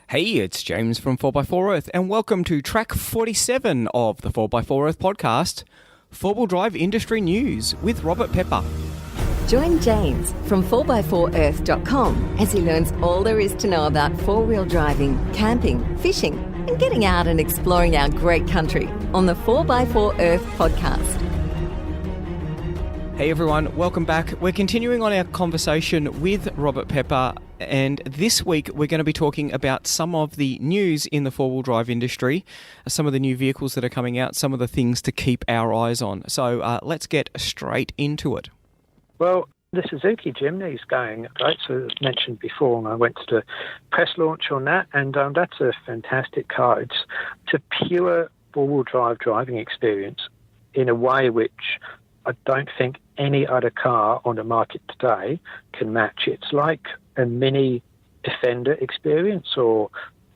Hey, it's James from 4x4 Earth, and welcome to track 47 of the 4x4 Earth podcast, four-wheel drive industry news with Robert Pepper. Join James from 4x4earth.com as he learns all there is to know about four-wheel driving, camping, fishing, and getting out and exploring our great country on the 4x4 Earth podcast. Hey everyone, welcome back. We're continuing on our conversation with Robert Pepper, and this week we're going to be talking about some of the news in the four-wheel drive industry, some of the new vehicles that are coming out, some of the things to keep our eyes on. So let's get straight into it. Well, the Suzuki Jimny is going great. So as mentioned before, and I went to the press launch on that, and that's a fantastic car. It's a pure four-wheel drive driving experience in a way which I don't think any other car on the market today can match. It's like a mini Defender experience or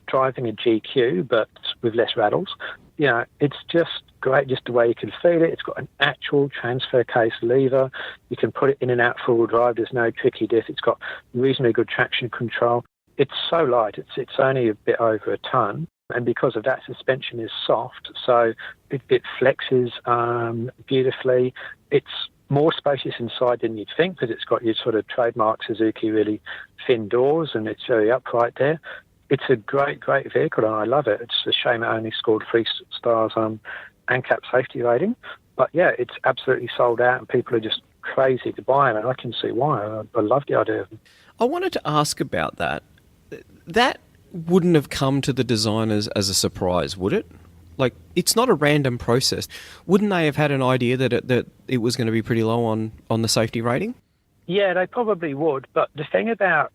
driving a GQ, but with less rattles. You know, it's just great, just the way you can feel it. It's got an actual transfer case lever. You can put it in and out four-wheel drive. There's no tricky diff. It's got reasonably good traction control. It's so light. It's only a bit over a ton. And because of that, suspension is soft, so it flexes beautifully. It's more spacious inside than you'd think because it's got your sort of trademark Suzuki really thin doors and it's very upright there. It's a great, great vehicle and I love it. It's a shame it only scored 3 stars on ANCAP safety rating. But yeah, it's absolutely sold out and people are just crazy to buy it and I can see why. I love the idea of it. I wanted to ask about that. That wouldn't have come to the designers as a surprise, would it? Like, it's not a random process. Wouldn't they have had an idea that it was going to be pretty low on the safety rating? Yeah, they probably would. But the thing about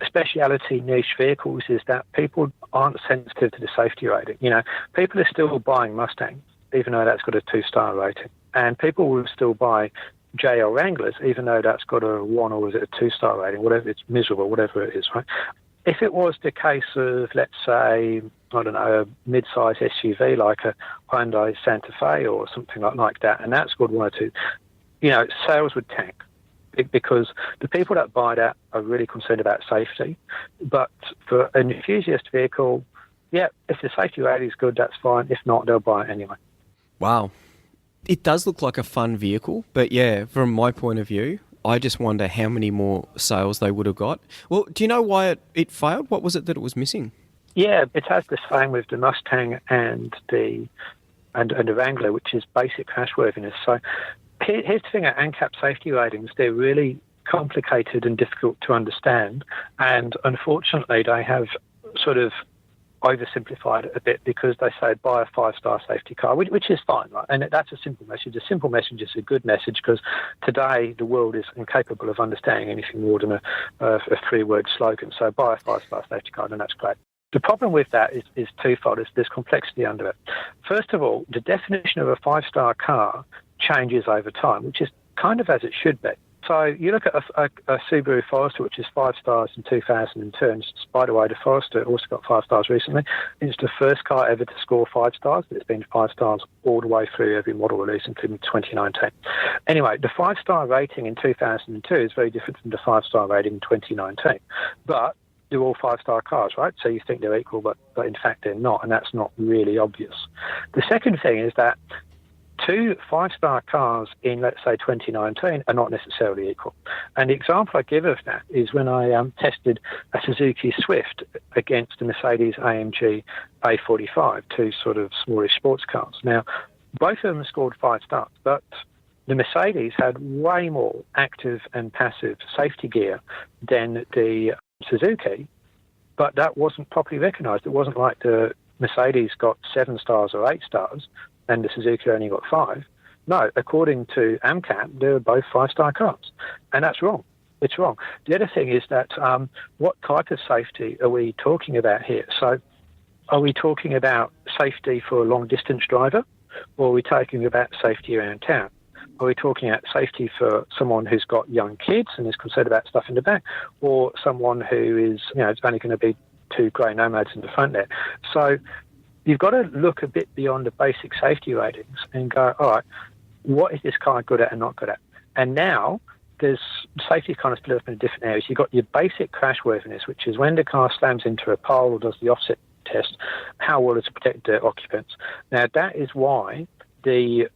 speciality niche vehicles is that people aren't sensitive to the safety rating. You know, people are still buying Mustangs, even though that's got a 2-star rating. And people will still buy JL Wranglers, even though that's got a 1 or is it a 2-star rating, whatever, it's miserable, whatever it is, right? If it was the case of, let's say, I don't know, a mid-size SUV like a Hyundai Santa Fe or something like that, and that's got 1 or 2, you know, sales would tank because the people that buy that are really concerned about safety. But for an enthusiast vehicle, yeah, if the safety rating is good, that's fine. If not, they'll buy it anyway. Wow. It does look like a fun vehicle, but yeah, from my point of view, I just wonder how many more sales they would have got. Well, do you know why it failed? What was it that it was missing? Yeah, it has the same with the Mustang and the Wrangler, which is basic crashworthiness. So here's the thing, at ANCAP safety ratings, they're really complicated and difficult to understand. And unfortunately, they have sort of oversimplified it a bit because they say buy a 5-star safety car, which is fine, right? And that's a simple message. A simple message is a good message because today the world is incapable of understanding anything more than a 3-word slogan. So buy a 5-star safety car, and that's great. The problem with that is twofold. There's complexity under it. First of all, the definition of a 5-star car changes over time, which is kind of as it should be. So you look at a Subaru Forester, which is 5 stars in 2002, and by the way, the Forester also got 5 stars recently. It's the first car ever to score 5 stars. It's been 5 stars all the way through every model release, including 2019. Anyway, the 5-star rating in 2002 is very different from the 5-star rating in 2019. But they're all 5-star cars, right? So you think they're equal, but in fact they're not, and that's not really obvious. The second thing is that 2 5-star cars in, let's say, 2019 are not necessarily equal. And the example I give of that is when I tested a Suzuki Swift against a Mercedes AMG A45, 2 sort of smallish sports cars. Now, both of them scored 5 stars, but the Mercedes had way more active and passive safety gear than the Suzuki, but that wasn't properly recognised. It wasn't like the Mercedes got 7 stars or 8 stars, and the Suzuki only got 5. No, according to AMCAP, they were both 5-star cars. And that's wrong. It's wrong. The other thing is that what type of safety are we talking about here? So are we talking about safety for a long-distance driver, or are we talking about safety around town? Are we talking about safety for someone who's got young kids and is concerned about stuff in the back, or someone who is, you know, it's only going to be 2 grey nomads in the front there? So you've got to look a bit beyond the basic safety ratings and go, all right, what is this car good at and not good at? And now there's safety kind of split up into different areas. You've got your basic crashworthiness, which is when the car slams into a pole or does the offset test, how well does it protect the occupants? Now, that is why the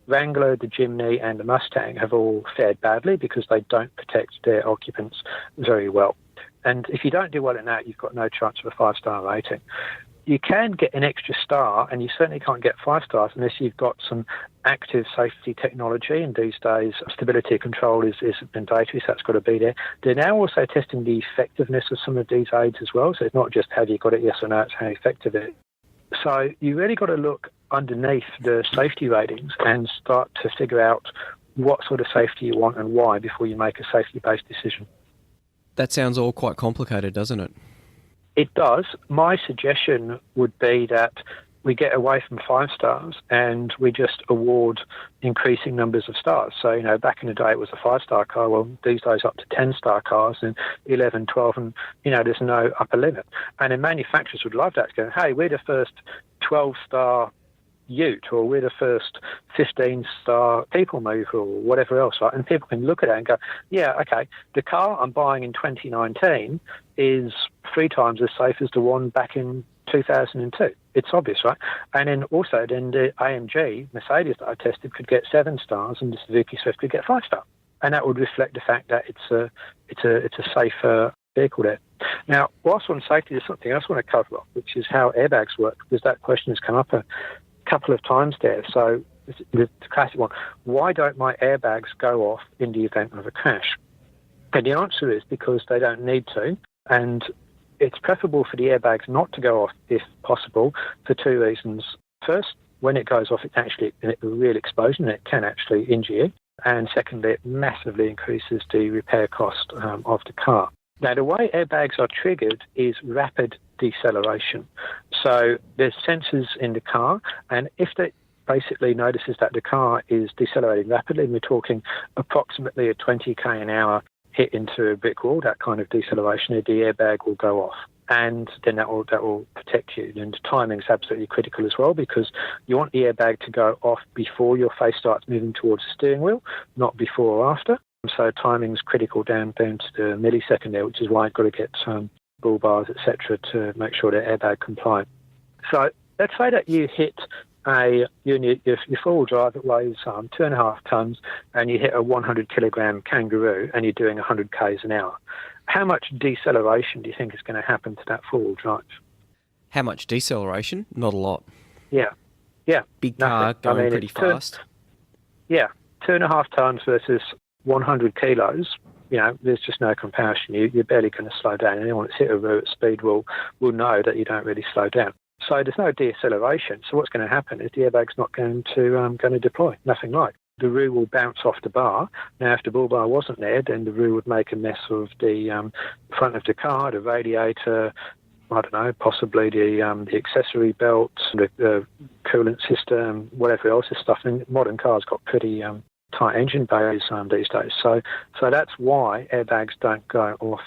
Wrangler, the Jimny and the Mustang have all fared badly, because they don't protect their occupants very well. And if you don't do well in that, you've got no chance of a 5-star rating. You can get an extra star, and you certainly can't get 5 stars unless you've got some active safety technology, and these days stability control is mandatory, so that's got to be there. They're now also testing the effectiveness of some of these aids as well, so it's not just have you got it, yes or no, it's how effective it is. So you really got to look underneath the safety ratings and start to figure out what sort of safety you want and why before you make a safety-based decision. That sounds all quite complicated, doesn't it? It does. My suggestion would be that we get away from 5 stars and we just award increasing numbers of stars. So, back in the day it was a 5-star car. Well, these days up to 10-star cars and 11, 12, and, there's no upper limit. And then manufacturers would love that, to go, hey, we're the first 12-star Ute, or we're the first 15-star people mover, or whatever else, right? And people can look at it and go, yeah, okay, the car I'm buying in 2019 is 3 times as safe as the one back in 2002. It's obvious, right? And then also, the AMG Mercedes that I tested could get 7 stars, and the Suzuki Swift could get 5 stars, and that would reflect the fact that it's a safer vehicle there. Now, whilst on safety, there's something else I want to cover off, which is how airbags work, because that question has come up a couple of times there. So the classic one, why don't my airbags go off in the event of a crash? And the answer is because they don't need to, and it's preferable for the airbags not to go off if possible for 2 reasons. First, when it goes off, it's actually a real explosion and it can actually injure you. And secondly, it massively increases the repair cost of the car. Now, the way airbags are triggered is rapid deceleration. So there's sensors in the car, and if they basically notices that the car is decelerating rapidly, and we're talking approximately a 20 km an hour hit into a brick wall, that kind of deceleration, the airbag will go off. And then that will protect you. And timing is absolutely critical as well, because you want the airbag to go off before your face starts moving towards the steering wheel, not before or after. So timing is critical down to the millisecond there, which is why you've got to get bull bars, etc., to make sure they're airbag compliant. So let's say that you hit your four-wheel drive that weighs 2.5 tons, and you hit a 100-kilogram kangaroo, and you're doing 100 k's an hour. How much deceleration do you think is going to happen to that four-wheel drive? How much deceleration? Not a lot. Yeah. Big car going pretty fast. 2.5 tons versus 100 kilos. There's just no comparison. You're barely going to slow down. Anyone that's hit a route at speed will know that you don't really slow down. So there's no deceleration. So what's going to happen is the airbag's not going to deploy. Nothing like. The rear will bounce off the bar. Now, if the bull bar wasn't there, then the rear would make a mess of the front of the car, the radiator, I don't know, possibly the accessory belts, the coolant system, whatever else is stuff. And modern cars got pretty tight engine bays these days. So that's why airbags don't go off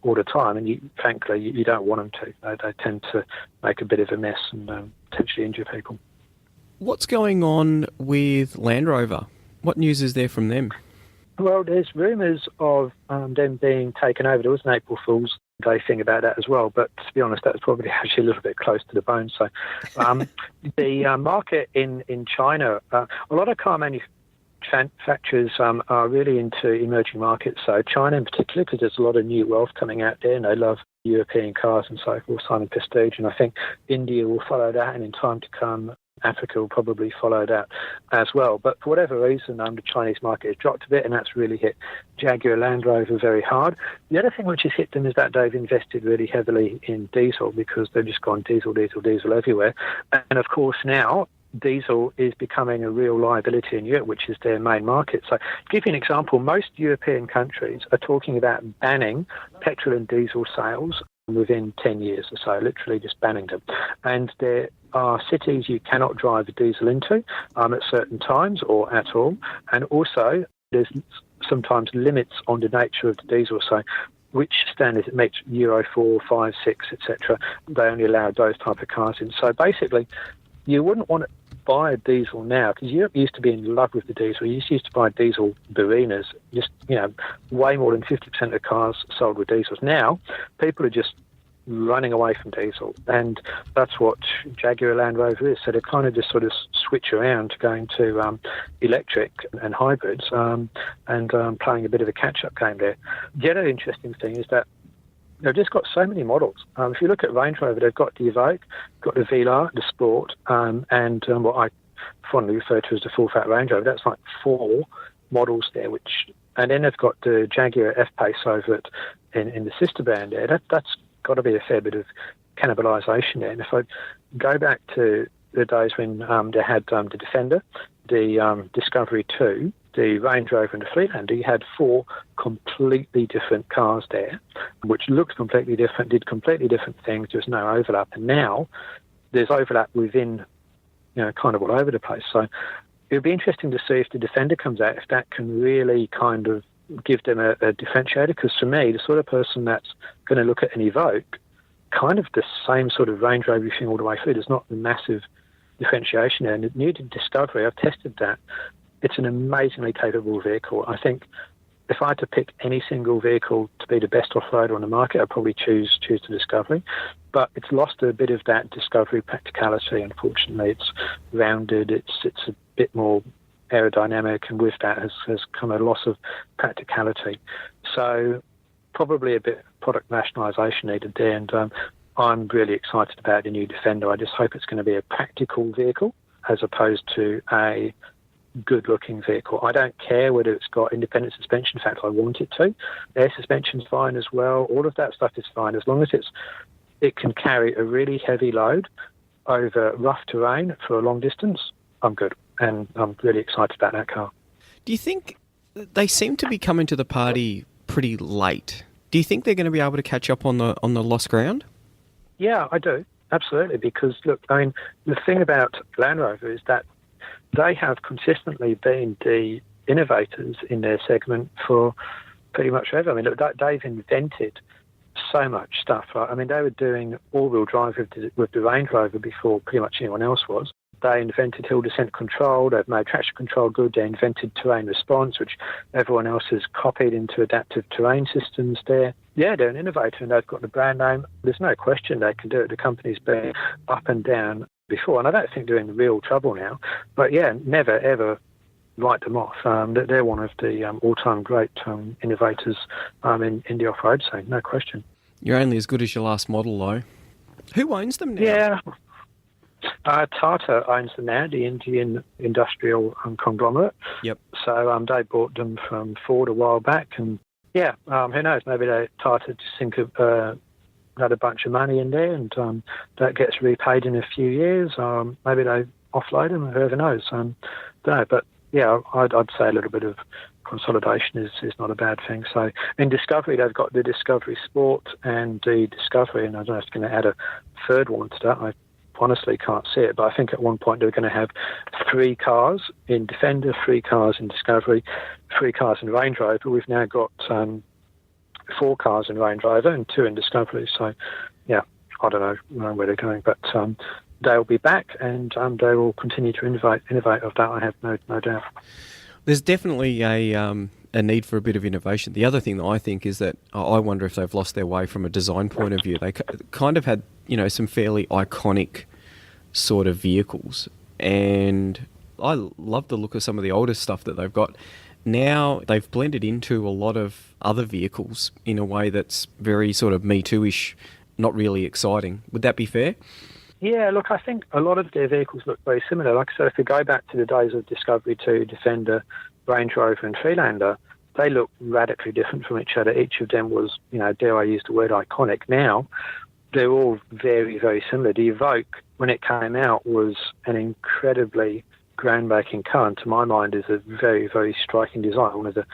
all the time, and frankly, you don't want them to. They tend to make a bit of a mess and potentially injure people. What's going on with Land Rover? What news is there from them? Well, there's rumours of them being taken over. There was an April Fool's Day thing about that as well, but to be honest, that's probably actually a little bit close to the bone. So the market in China, a lot of car manufacturers are really into emerging markets. So China in particular, because there's a lot of new wealth coming out there, and they love European cars and so forth, Simon Prestige, and I think India will follow that, and in time to come, Africa will probably follow that as well. But for whatever reason, the Chinese market has dropped a bit, and that's really hit Jaguar Land Rover very hard. The other thing which has hit them is that they've invested really heavily in diesel, because they've just gone diesel everywhere. And of course now, diesel is becoming a real liability in Europe, which is their main market. So to give you an example, most European countries are talking about banning petrol and diesel sales within 10 years or so, literally just banning them. And there are cities you cannot drive a diesel into at certain times or at all. And also there's sometimes limits on the nature of the diesel. So which standards it meets, Euro 4, 5, 6, etc. They only allow those type of cars in. So basically, you wouldn't want buy a diesel now, because Europe used to be in love with the diesel. You used to buy diesel Barinas, just, way more than 50% of cars sold with diesels. Now, people are just running away from diesel, and that's what Jaguar Land Rover is. So they kind of just sort of switch around to going to electric and hybrids, and playing a bit of a catch-up game there. The other interesting thing is that they've just got so many models. If you look at Range Rover, they've got the Evoque, got the Velar, the Sport, and what I fondly refer to as the full-fat Range Rover. That's like 4 models there, and then they've got the Jaguar F-Pace over it in the sister brand there. That's got to be a fair bit of cannibalisation there. And if I go back to the days when they had the Defender, the Discovery 2, the Range Rover and the Freelander, you had 4 completely different cars there, which looked completely different, did completely different things. There was no overlap. And now there's overlap within, kind of all over the place. So it would be interesting to see if the Defender comes out, if that can really kind of give them a differentiator. Because for me, the sort of person that's going to look at an Evoque, kind of the same sort of Range Rover thing all the way through. There's not a massive differentiation there. And the new Discovery, I've tested that. It's an amazingly capable vehicle. I think if I had to pick any single vehicle to be the best off-roader on the market, I'd probably choose the Discovery. But it's lost a bit of that Discovery practicality. Unfortunately, it's rounded. It's a bit more aerodynamic, and with that has come a loss of practicality. So probably a bit of product nationalisation needed there, and I'm really excited about the new Defender. I just hope it's going to be a practical vehicle as opposed to a good-looking vehicle. I don't care whether it's got independent suspension. In fact, I want it to. Air suspension's fine as well. All of that stuff is fine as long as it can carry a really heavy load over rough terrain for a long distance. I'm good, and I'm really excited about that car. Do you think they seem to be coming to the party pretty late? Do you think they're going to be able to catch up on the lost ground? Yeah, I do. Absolutely. Because, look, I mean, the thing about Land Rover is that they have consistently been the innovators in their segment for pretty much forever. I mean, look, they've invented so much stuff. Right? I mean, they were doing all-wheel drive with the Range Rover before pretty much anyone else was. They invented hill descent control. They've made traction control good. They invented terrain response, which everyone else has copied into adaptive terrain systems there. Yeah, they're an innovator, and they've got the brand name. There's no question they can do it. The company's been up and down before, and I don't think they're in real trouble now. But yeah, never, ever write them off. They're one of the all-time great innovators in the off-road scene, no question. You're only as good as your last model, though. Who owns them now? Yeah. Tata owns them now, the Indian industrial conglomerate. Yep. So they bought them from Ford a while back, and yeah, who knows? Maybe Tata just think of another bunch of money in there, and that gets repaid in a few years. Maybe they offload them, whoever knows. Don't know, but yeah, I'd say a little bit of consolidation is not a bad thing. So in Discovery, they've got the Discovery Sport and the Discovery, and I don't know if it's going to add a third one to that. I honestly can't see it, but I think at one point they're going to have 3 cars in Defender, 3 cars in Discovery, 3 cars in Range Rover. We've now got 4 cars in Range Rover and 2 in Discovery. So, yeah, I don't know where they're going, but they'll be back, and they will continue to innovate. Of that, I have no doubt. There's definitely a need for a bit of innovation. The other thing that I think is that I wonder if they've lost their way from a design point of view. They kind of had, some fairly iconic sort of vehicles, and I love the look of some of the older stuff that they've got. Now they've blended into a lot of other vehicles in a way that's very sort of Me Too-ish, not really exciting. Would that be fair? Yeah, look, I think a lot of their vehicles look very similar. Like I said, if we go back to the days of Discovery 2, Defender, Range Rover and Freelander, they look radically different from each other. Each of them was, dare I use the word iconic. Now, they're all very, very similar. The Evoque, when it came out, was an incredibly groundbreaking car, and to my mind is a very, very striking design, one of the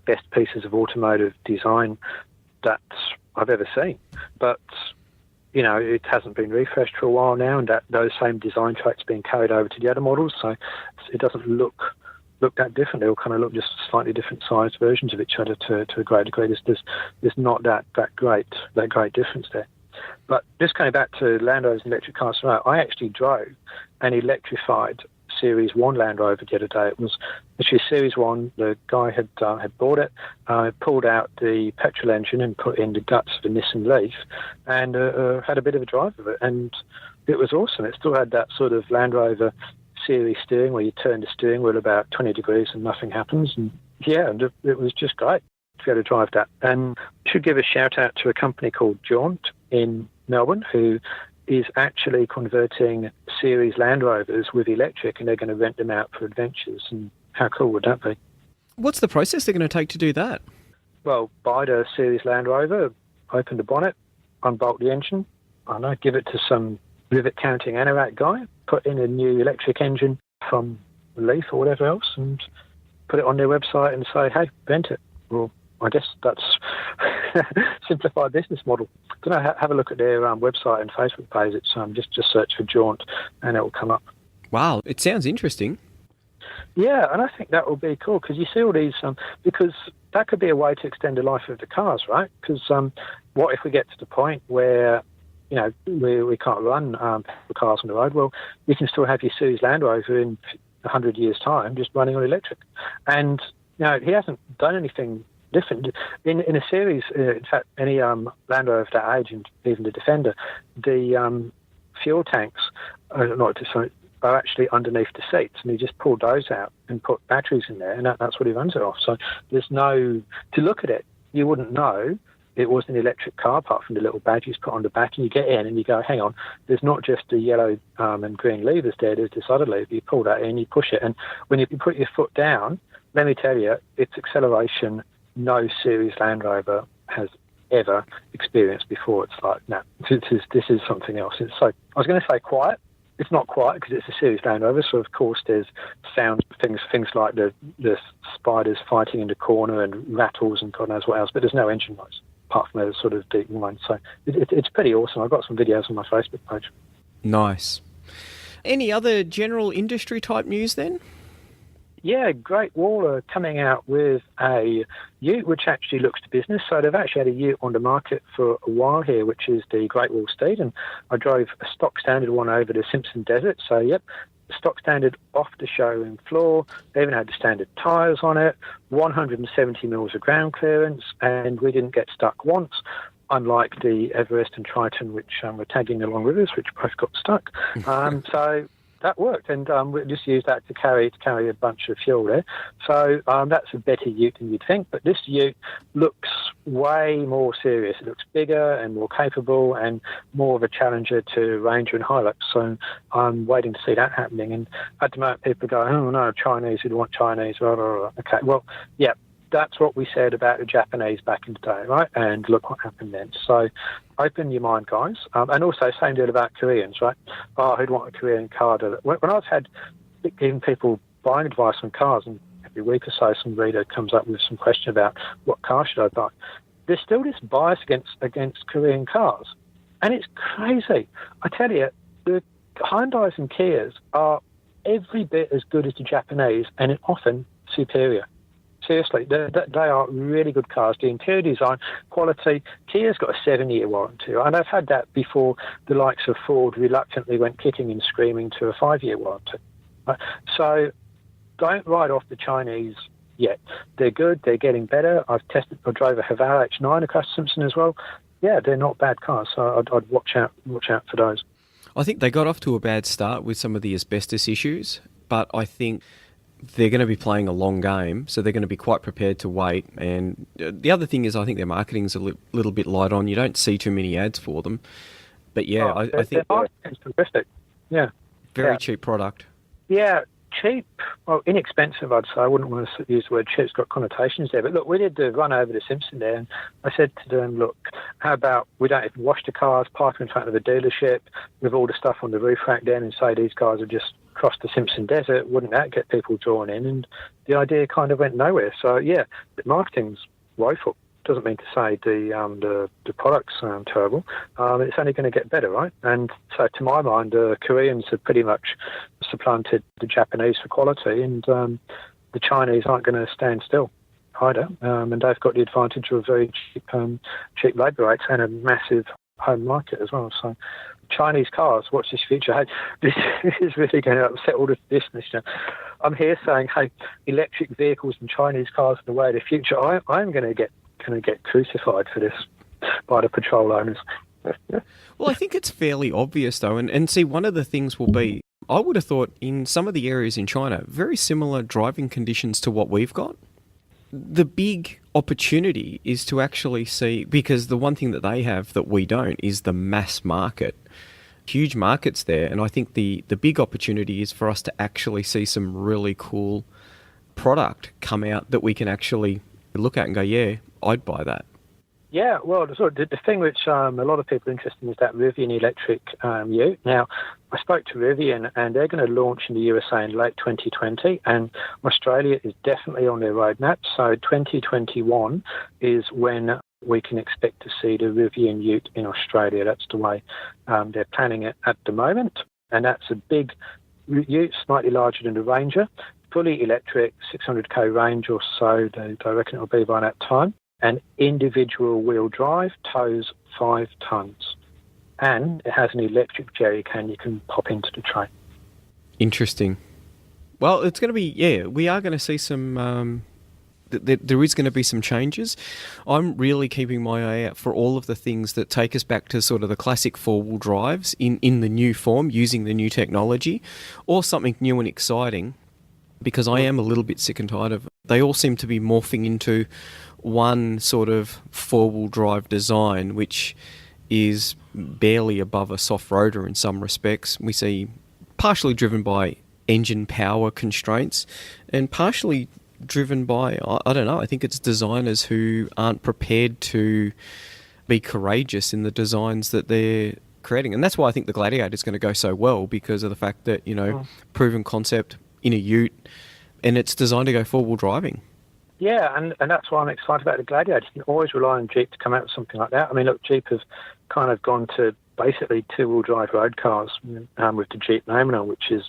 best pieces of automotive design that I've ever seen. But it hasn't been refreshed for a while now, and those same design traits being carried over to the other models, so it doesn't look that different. They'll kind of look just slightly different sized versions of each other to a great degree. There's not that great difference there. But just coming back to Land Rover's electric cars, I actually drove an electrified Series 1 Land Rover the other day. It was actually Series 1. The guy had bought it, pulled out the petrol engine and put in the guts of a Nissan Leaf, and had a bit of a drive of it. And it was awesome. It still had that sort of Land Rover series steering where you turn the steering wheel about 20 degrees and nothing happens. And yeah, and it was just great to be able to drive that. And I should give a shout out to a company called Jaunt in Melbourne, who is actually converting series Land Rovers with electric, and they're going to rent them out for adventures. And how cool would that be? What's the process they're going to take to do that? Well, buy the series Land Rover, open the bonnet, unbolt the engine, I don't know, give it to some rivet counting anorak guy, put in a new electric engine from Leaf or whatever else, and put it on their website and say, hey, rent it. Well, I guess that's simplified business model. Have a look at their website and Facebook page. It's just search for Jaunt and it will come up. Wow, it sounds interesting. Yeah, and I think that will be cool because you see all these, because that could be a way to extend the life of the cars, right? Because what if we get to the point where, you know, we can't run the cars on the road? Well, you can still have your Series Land Rover in 100 years' time just running on electric. And, you know, he hasn't done anything different. In a series, in fact, any Land Rover of that age, and even the Defender, the fuel tanks are actually underneath the seats, and he just pulled those out and put batteries in there, and that's what he runs it off. So there's no, to look at it, you wouldn't know it was an electric car apart from the little badges put on the back, and you get in and you go, hang on, there's not just the yellow and green levers there, there's this other lever. You pull that in, you push it, and when you put your foot down, let me tell you, it's acceleration no series Land Rover has ever experienced before. It's like, no, this is something else. It's so, I was going to say quiet. It's not quiet because it's a series Land Rover, so of course there's sound things like the spiders fighting in the corner and rattles and God knows what else, but there's no engine noise apart from those sort of deep whines. So it's pretty awesome. I've got some videos on my Facebook page. Nice. Any other general industry type news then? Yeah, Great Wall are coming out with a ute which actually looks to business. So they've actually had a ute on the market for a while here, which is the Great Wall Steed. And I drove a stock standard one over the Simpson Desert. So, yep, stock standard off the showroom floor. They even had the standard tyres on it, 170 mils of ground clearance, and we didn't get stuck once, unlike the Everest and Triton, which were tagging along with us, which both got stuck. So that worked, and we just used that to carry a bunch of fuel there. So that's a better ute than you'd think, but this ute looks way more serious. It looks bigger and more capable and more of a challenger to Ranger and Hilux. So I'm waiting to see that happening. And at the moment, people go, oh no, Chinese, we don't want Chinese. Blah, blah, blah. Okay, well, yeah, that's what we said about the Japanese back in the day, right? And look what happened then. So open your mind, guys. And also, same deal about Koreans, right? Oh, who'd want a Korean car? When I've had even people buying advice on cars, and every week or so some reader comes up with some question about what car should I buy, there's still this bias against Korean cars. And it's crazy. I tell you, the Hyundais and Kias are every bit as good as the Japanese and often superior. Seriously, they are really good cars. The interior design, quality, Kia's got a 7-year warranty, and I've had that before the likes of Ford reluctantly went kicking and screaming to a 5-year warranty. So don't write off the Chinese yet. They're good, they're getting better. I drove a Haval H9 across Simpson as well. Yeah, they're not bad cars, so I'd watch out for those. I think they got off to a bad start with some of the asbestos issues, but I think they're going to be playing a long game, so they're going to be quite prepared to wait. And the other thing is I think their marketing's a little bit light on. You don't see too many ads for them. But yeah, I think it's terrific. Yeah. Very cheap product. Yeah, cheap, well, inexpensive, I'd say. I wouldn't want to use the word cheap. It's got connotations there. But look, we did the run over to Simpson there, and I said to them, look, how about we don't even wash the cars, park in front of a dealership with all the stuff on the roof rack then, and say these guys are just across the Simpson Desert? Wouldn't that get people drawn in? And the idea kind of went nowhere. So yeah, the marketing's woeful. Doesn't mean to say the product's terrible. It's only going to get better, right? And so to my mind, the Koreans have pretty much supplanted the Japanese for quality, and the Chinese aren't going to stand still either. And they've got the advantage of very cheap labour rates and a massive home market as well. So Chinese cars, what's this future? Hey, this is really going to upset all the business. I'm here saying, hey, electric vehicles and Chinese cars are the way of the future. I'm going to get crucified for this by the patrol owners. Well, I think it's fairly obvious, though. And see, one of the things will be, I would have thought in some of the areas in China, very similar driving conditions to what we've got. The big opportunity is to actually see, because the one thing that they have that we don't is the mass market. Huge markets there. And I think the big opportunity is for us to actually see some really cool product come out that we can actually look at and go, yeah, I'd buy that. Yeah, well, the thing which a lot of people are interested in is that Rivian electric ute. Now, I spoke to Rivian, and they're going to launch in the USA in late 2020, and Australia is definitely on their roadmap. So 2021 is when we can expect to see the Rivian ute in Australia. That's the way they're planning it at the moment, and that's a big ute, slightly larger than the Ranger, fully electric, 600k range or so. I reckon it'll be by that time. An individual wheel drive, tows 5 tons, and it has an electric jerry can you can pop into the train. Interesting. Well, it's going to be, we are going to see some, there is going to be some changes. I'm really keeping my eye out for all of the things that take us back to sort of the classic four-wheel drives in the new form, using the new technology, or something new and exciting, because I am a little bit sick and tired of it. They all seem to be morphing into one sort of four-wheel drive design, which is barely above a soft rotor in some respects. We see partially driven by engine power constraints and partially driven by, I don't know, I think it's designers who aren't prepared to be courageous in the designs that they're creating. And that's why I think the Gladiator is going to go so well, because of the fact that, proven concept in a ute, and it's designed to go four-wheel driving. Yeah, and that's why I'm excited about the Gladiator. You can always rely on Jeep to come out with something like that. I mean, look, Jeep have kind of gone to basically two-wheel drive road cars with the Jeep name now, which is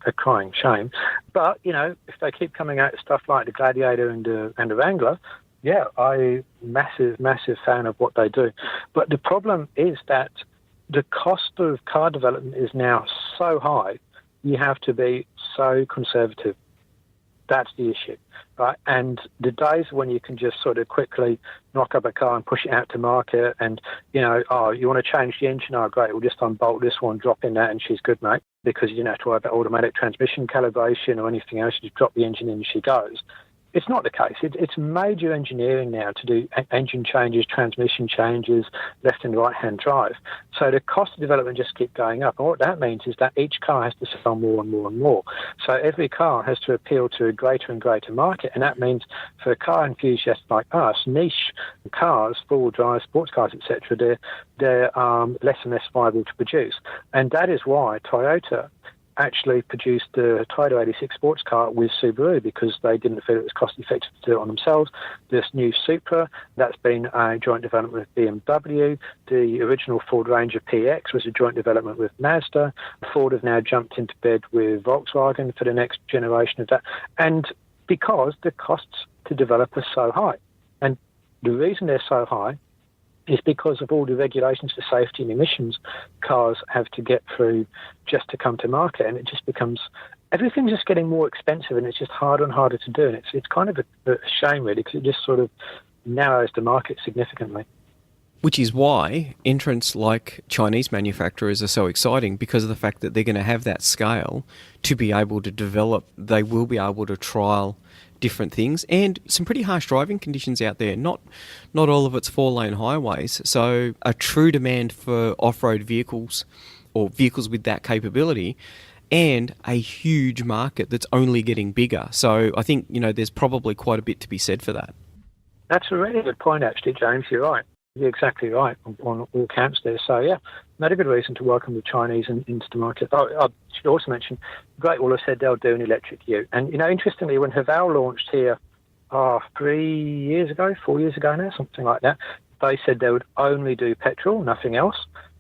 a crying shame. But, if they keep coming out with stuff like the Gladiator and the Wrangler, yeah, I'm massive fan of what they do. But the problem is that the cost of car development is now so high, you have to be so conservative. That's the issue, right? And the days when you can just sort of quickly knock up a car and push it out to market and, you want to change the engine? Oh, great, we'll just unbolt this one, drop in that, and she's good, mate, because you don't have to worry about automatic transmission calibration or anything else. You just drop the engine in and she goes. It's not the case. It's major engineering now to do engine changes, transmission changes, left and right-hand drive. So the cost of development just keep going up. And what that means is that each car has to sell more and more and more. So every car has to appeal to a greater and greater market. And that means for car enthusiasts like us, niche cars, four-wheel drive, sports cars, etc., they're less and less viable to produce. And that is why Toyota actually produced the Toyota 86 sports car with Subaru, because they didn't feel it was cost effective to do it on themselves. This new Supra, that's been a joint development with BMW. The original Ford Ranger PX was a joint development with Mazda. Ford have now jumped into bed with Volkswagen for the next generation of that. And because the costs to develop are so high. And the reason they're so high is because of all the regulations for safety and emissions cars have to get through just to come to market. And it just becomes, everything's just getting more expensive, and it's just harder and harder to do. And it's kind of a shame, really, because it just sort of narrows the market significantly. Which is why entrants like Chinese manufacturers are so exciting, because of the fact that they're going to have that scale to be able to develop. They will be able to trial different things, and some pretty harsh driving conditions out there. Not all of it's 4-lane highways. So a true demand for off-road vehicles, or vehicles with that capability, and a huge market that's only getting bigger. So I think, there's probably quite a bit to be said for that. That's a really good point, actually, James. You're right. You're exactly right on all counts there. So, yeah, not a good reason to welcome the Chinese into the market. I should also mention, Great Wall have said they'll do an electric ute. And, interestingly, when Haval launched here 4 years ago now, something like that, they said they would only do petrol, nothing else,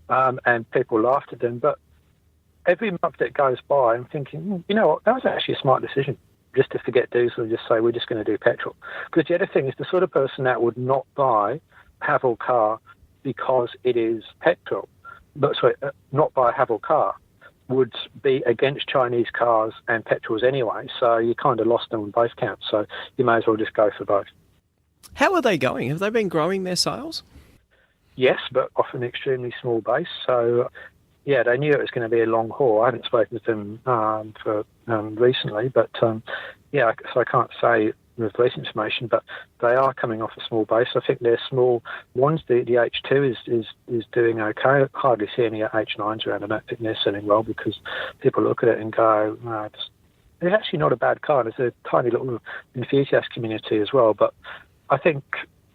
and people laughed at them. But every month that goes by, I'm thinking, you know what, that was actually a smart decision, just to forget diesel and just say we're just going to do petrol. Because the other thing is, the sort of person that would not buy Haval car because it is petrol not buy a Haval car, would be against Chinese cars and petrols anyway. So you kind of lost them on both counts. So you may as well just go for both. How are they going? Have they been growing their sales? Yes, but off an extremely small base. So, yeah, they knew it was going to be a long haul. I haven't spoken to them for recently, but so I can't say with recent information, but they are coming off a small base. I think they're small ones. The H2 is doing okay. I hardly see any H9s around. I don't think they're selling well because people look at it and go, no, it's actually not a bad car. There's a tiny little enthusiast community as well, but I think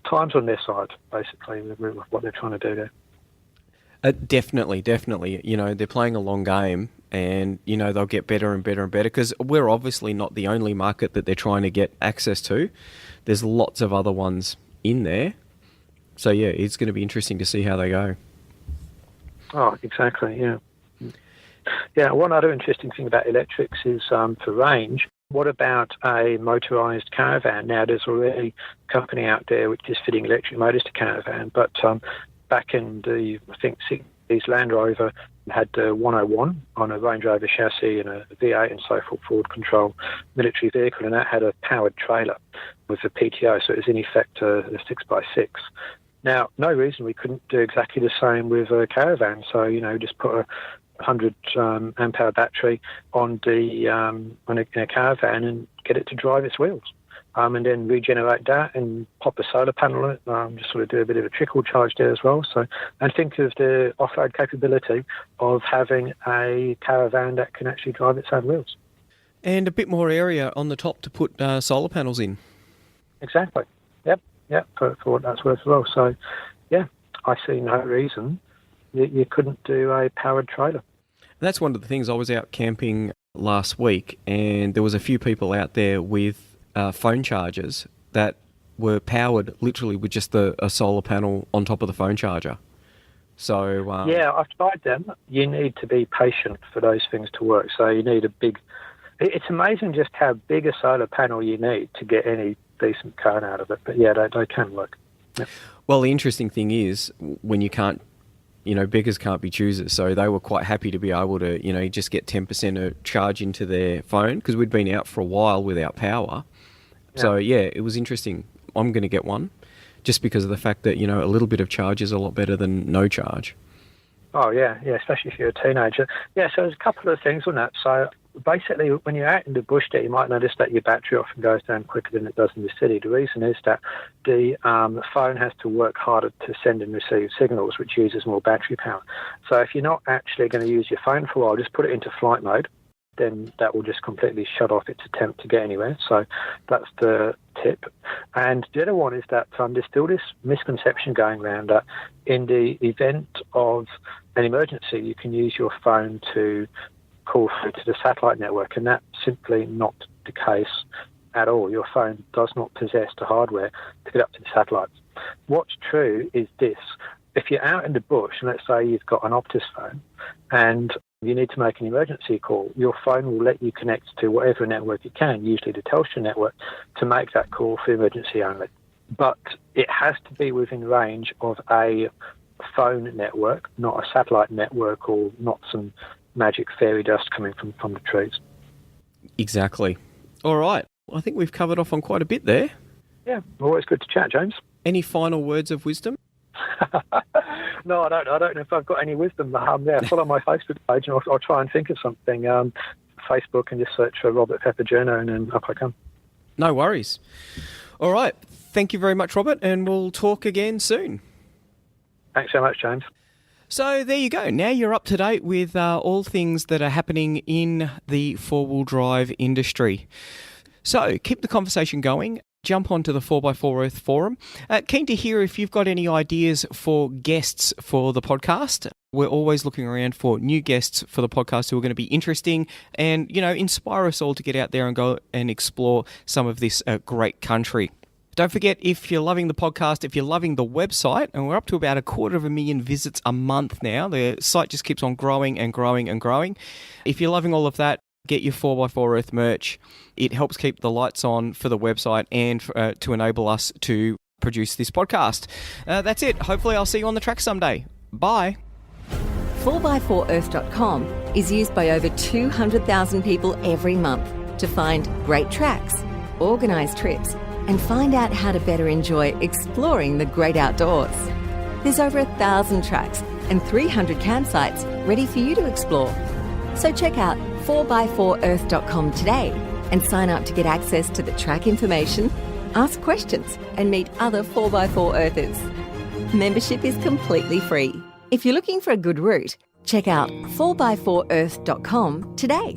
time's on their side, basically, with what they're trying to do there. Definitely. They're playing a long game, and, they'll get better and better and better, because we're obviously not the only market that they're trying to get access to. There's lots of other ones in there. So, yeah, it's going to be interesting to see how they go. Oh, exactly, yeah. Yeah, one other interesting thing about electrics is for range. What about a motorised caravan? Now, there's already a company out there which is fitting electric motors to caravan, but back in the, I think, 60s, Land Rover had the 101 on a Range Rover chassis and a V8 and so forth, forward control military vehicle, and that had a powered trailer with a PTO, so it was in effect a 6x6. Now, no reason we couldn't do exactly the same with a caravan, so, just put a 100 amp hour battery on a caravan and get it to drive its wheels, and then regenerate that and pop a solar panel on it. Just sort of do a bit of a trickle charge there as well. So, and think of the off-road capability of having a caravan that can actually drive its own wheels. And a bit more area on the top to put solar panels in. Exactly. Yep. For what that's worth as well. So, yeah, I see no reason that you couldn't do a powered trailer. That's one of the things. I was out camping last week, and there was a few people out there with phone chargers that were powered literally with just a solar panel on top of the phone charger. So yeah, I've tried them. You need to be patient for those things to work. So you need a big... It's amazing just how big a solar panel you need to get any decent current out of it. But yeah, they can work. Yep. Well, the interesting thing is when you can't, beggars can't be choosers. So they were quite happy to be able to, just get 10% of charge into their phone, because we'd been out for a while without power. Yeah. So yeah, it was interesting. I'm going to get one just because of the fact that, a little bit of charge is a lot better than no charge. Oh yeah, especially if you're a teenager. Yeah, so there's a couple of things on that. So basically, when you're out in the bush there, you might notice that your battery often goes down quicker than it does in the city. The reason is that the phone has to work harder to send and receive signals, which uses more battery power. So if you're not actually going to use your phone for a while, just put it into flight mode. Then that will just completely shut off its attempt to get anywhere. So that's the tip. And the other one is that there's still this misconception going around that in the event of an emergency, you can use your phone to call through to the satellite network, and that's simply not the case at all. Your phone does not possess the hardware to get up to the satellites. What's true is this. If you're out in the bush, and let's say you've got an Optus phone, and you need to make an emergency call, your phone will let you connect to whatever network it can, usually the Telstra network, to make that call for emergency only. But it has to be within range of a phone network, not a satellite network or not some magic fairy dust coming from the trees. Exactly. All right. I think we've covered off on quite a bit there. Yeah, always good to chat, James. Any final words of wisdom? No, I don't know if I've got any wisdom. Follow my Facebook page and I'll try and think of something. Facebook, and just search for Robert Pepper Journo, and then up I come. No worries. All right. Thank you very much, Robert, and we'll talk again soon. Thanks so much, James. So there you go. Now you're up to date with all things that are happening in the four-wheel drive industry. So keep the conversation going. Jump onto the 4x4 Earth forum. Keen to hear if you've got any ideas for guests for the podcast. We're always looking around for new guests for the podcast who are going to be interesting and, inspire us all to get out there and go and explore some of this great country. Don't forget, if you're loving the podcast, if you're loving the website, and we're up to about 250,000 visits a month now, the site just keeps on growing and growing and growing. If you're loving all of that, get your 4x4 Earth merch. It helps keep the lights on for the website and to enable us to produce this podcast. That's it. Hopefully I'll see you on the track someday. Bye. 4x4earth.com is used by over 200,000 people every month to find great tracks, organise trips, and find out how to better enjoy exploring the great outdoors. There's over 1,000 tracks and 300 campsites ready for you to explore. So check out 4x4earth.com today and sign up to get access to the track information, ask questions, and meet other 4x4 Earthers. Membership is completely free. If you're looking for a good route, check out 4x4earth.com today.